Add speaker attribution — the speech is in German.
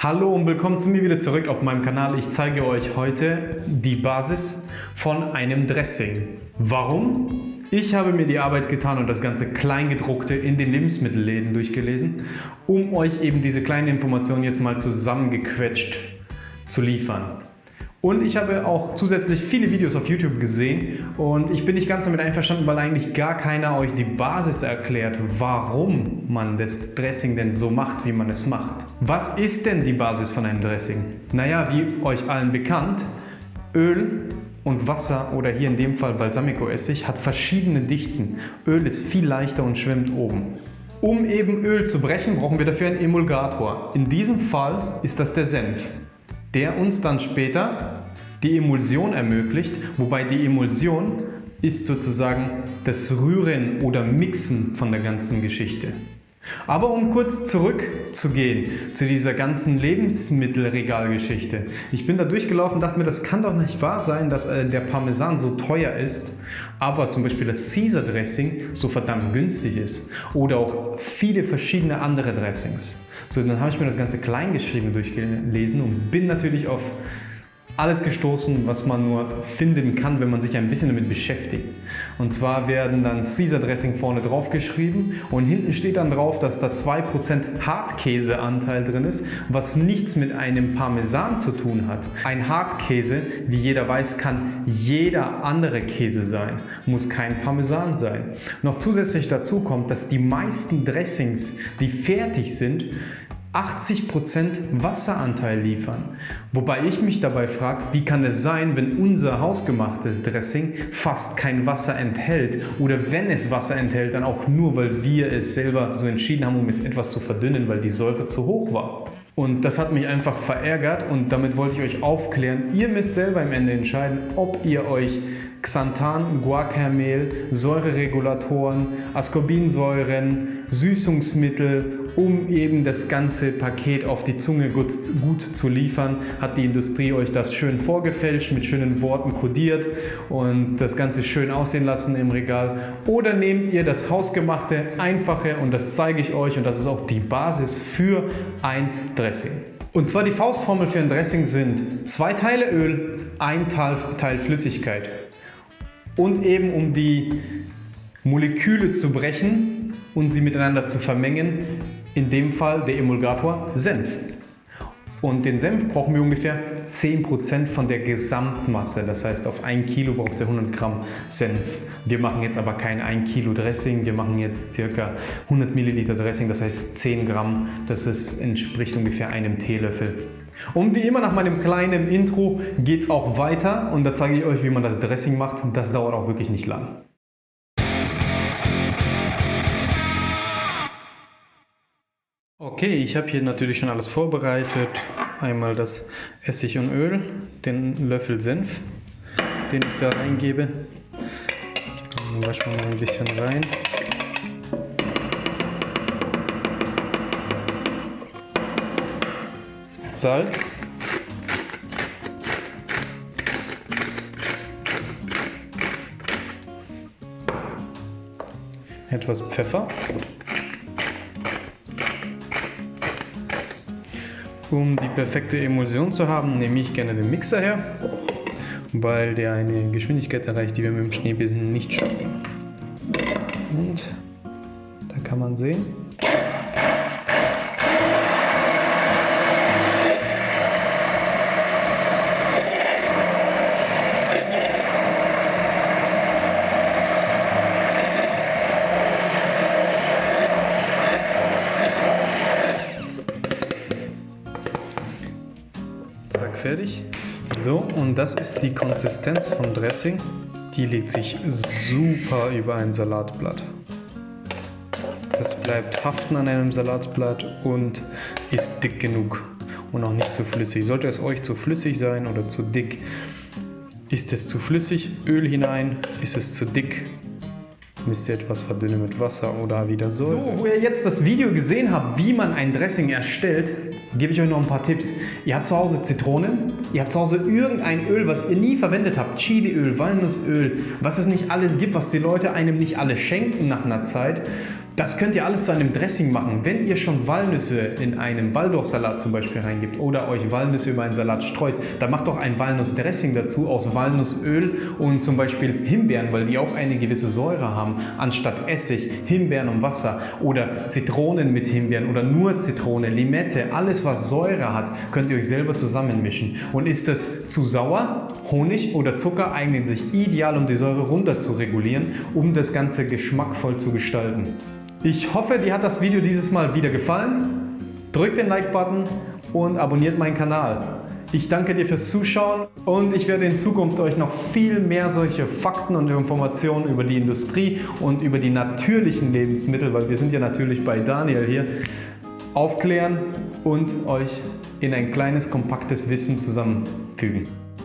Speaker 1: Hallo und willkommen zu mir wieder zurück auf meinem Kanal. Ich zeige euch heute die Basis von einem Dressing. Warum? Ich habe mir die Arbeit getan und das ganze Kleingedruckte in den Lebensmittelläden durchgelesen, um euch eben diese kleinen Informationen jetzt mal zusammengequetscht zu liefern. Und ich habe auch zusätzlich viele Videos auf YouTube gesehen und ich bin nicht ganz damit einverstanden, weil eigentlich gar keiner euch die Basis erklärt, warum man das Dressing denn so macht, wie man es macht. Was ist denn die Basis von einem Dressing? Naja, wie euch allen bekannt, Öl und Wasser oder hier in dem Fall Balsamico-Essig hat verschiedene Dichten. Öl ist viel leichter und schwimmt oben. Um eben Öl zu brechen, brauchen wir dafür einen Emulgator. In diesem Fall ist das der Senf, der uns dann später die Emulsion ermöglicht, wobei die Emulsion ist sozusagen das Rühren oder Mixen von der ganzen Geschichte. Aber um kurz zurückzugehen zu dieser ganzen Lebensmittelregalgeschichte. Ich bin da durchgelaufen und dachte mir, das kann doch nicht wahr sein, dass der Parmesan so teuer ist, aber zum Beispiel das Caesar Dressing so verdammt günstig ist. Oder auch viele verschiedene andere Dressings. So, dann habe ich mir das ganze Kleingeschriebene durchgelesen und bin natürlich auf alles gestoßen, was man nur finden kann, wenn man sich ein bisschen damit beschäftigt. Und zwar werden dann Caesar Dressing vorne drauf geschrieben und hinten steht dann drauf, dass da 2% Hartkäseanteil drin ist, was nichts mit einem Parmesan zu tun hat. Ein Hartkäse, wie jeder weiß, kann jeder andere Käse sein, muss kein Parmesan sein. Noch zusätzlich dazu kommt, dass die meisten Dressings, die fertig sind, 80% Wasseranteil liefern. Wobei ich mich dabei frage, wie kann es sein, wenn unser hausgemachtes Dressing fast kein Wasser enthält oder wenn es Wasser enthält, dann auch nur, weil wir es selber so entschieden haben, um es etwas zu verdünnen, weil die Säure zu hoch war. Und das hat mich einfach verärgert und damit wollte ich euch aufklären. Ihr müsst selber am Ende entscheiden, ob ihr euch Xanthan, Guarmehl, Säureregulatoren, Ascorbinsäuren, Süßungsmittel, um eben das ganze Paket auf die Zunge gut zu liefern, hat die Industrie euch das schön vorgefälscht, mit schönen Worten kodiert und das Ganze schön aussehen lassen im Regal. Oder nehmt ihr das hausgemachte, einfache und das zeige ich euch und das ist auch die Basis für ein Dressing. Und zwar die Faustformel für ein Dressing sind 2 Teile Öl, 1 Teil Flüssigkeit. Und eben um die Moleküle zu brechen und sie miteinander zu vermengen, in dem Fall der Emulgator Senf. Und den Senf brauchen wir ungefähr 10% von der Gesamtmasse. Das heißt, auf 1 Kilo braucht ihr 100 Gramm Senf. Wir machen jetzt aber kein 1 Kilo Dressing, wir machen jetzt ca. 100 Milliliter Dressing, das heißt 10 Gramm. Das entspricht ungefähr einem Teelöffel. Und wie immer nach meinem kleinen Intro geht es auch weiter und da zeige ich euch, wie man das Dressing macht. Das dauert auch wirklich nicht lang. Okay, ich habe hier natürlich schon alles vorbereitet. Einmal das Essig und Öl, den Löffel Senf, den ich da reingebe. Dann waschen wir mal ein bisschen rein. Salz. Etwas Pfeffer. Um die perfekte Emulsion zu haben, nehme ich gerne den Mixer her, weil der eine Geschwindigkeit erreicht, die wir mit dem Schneebesen nicht schaffen. Und da kann man sehen, fertig. So, und das ist die Konsistenz vom Dressing. Die legt sich super über ein Salatblatt. Das bleibt haften an einem Salatblatt und ist dick genug und auch nicht zu flüssig. Sollte es euch zu flüssig sein oder zu dick, ist es zu flüssig, Öl hinein, ist es zu dick, müsst ihr etwas verdünnen mit Wasser oder wieder Säure. So, wo ihr jetzt das Video gesehen habt, wie man ein Dressing erstellt, gebe ich euch noch ein paar Tipps. Ihr habt zu Hause Zitronen, ihr habt zu Hause irgendein Öl, was ihr nie verwendet habt, Chiliöl, Walnussöl, was es nicht alles gibt, was die Leute einem nicht alle schenken nach einer Zeit. Das könnt ihr alles zu einem Dressing machen. Wenn ihr schon Walnüsse in einen Waldorfsalat zum Beispiel reingibt oder euch Walnüsse über einen Salat streut, dann macht doch ein Walnussdressing dazu aus Walnussöl und zum Beispiel Himbeeren, weil die auch eine gewisse Säure haben, anstatt Essig, Himbeeren und Wasser oder Zitronen mit Himbeeren oder nur Zitrone, Limette, alles was Säure hat, könnt ihr euch selber zusammenmischen. Und ist es zu sauer, Honig oder Zucker eignen sich ideal, um die Säure runter zu regulieren, um das Ganze geschmackvoll zu gestalten. Ich hoffe, dir hat das Video dieses Mal wieder gefallen. Drückt den Like-Button und abonniert meinen Kanal. Ich danke dir fürs Zuschauen und ich werde in Zukunft euch noch viel mehr solche Fakten und Informationen über die Industrie und über die natürlichen Lebensmittel, weil wir sind ja natürlich bei Daniel hier, aufklären und euch in ein kleines, kompaktes Wissen zusammenfügen.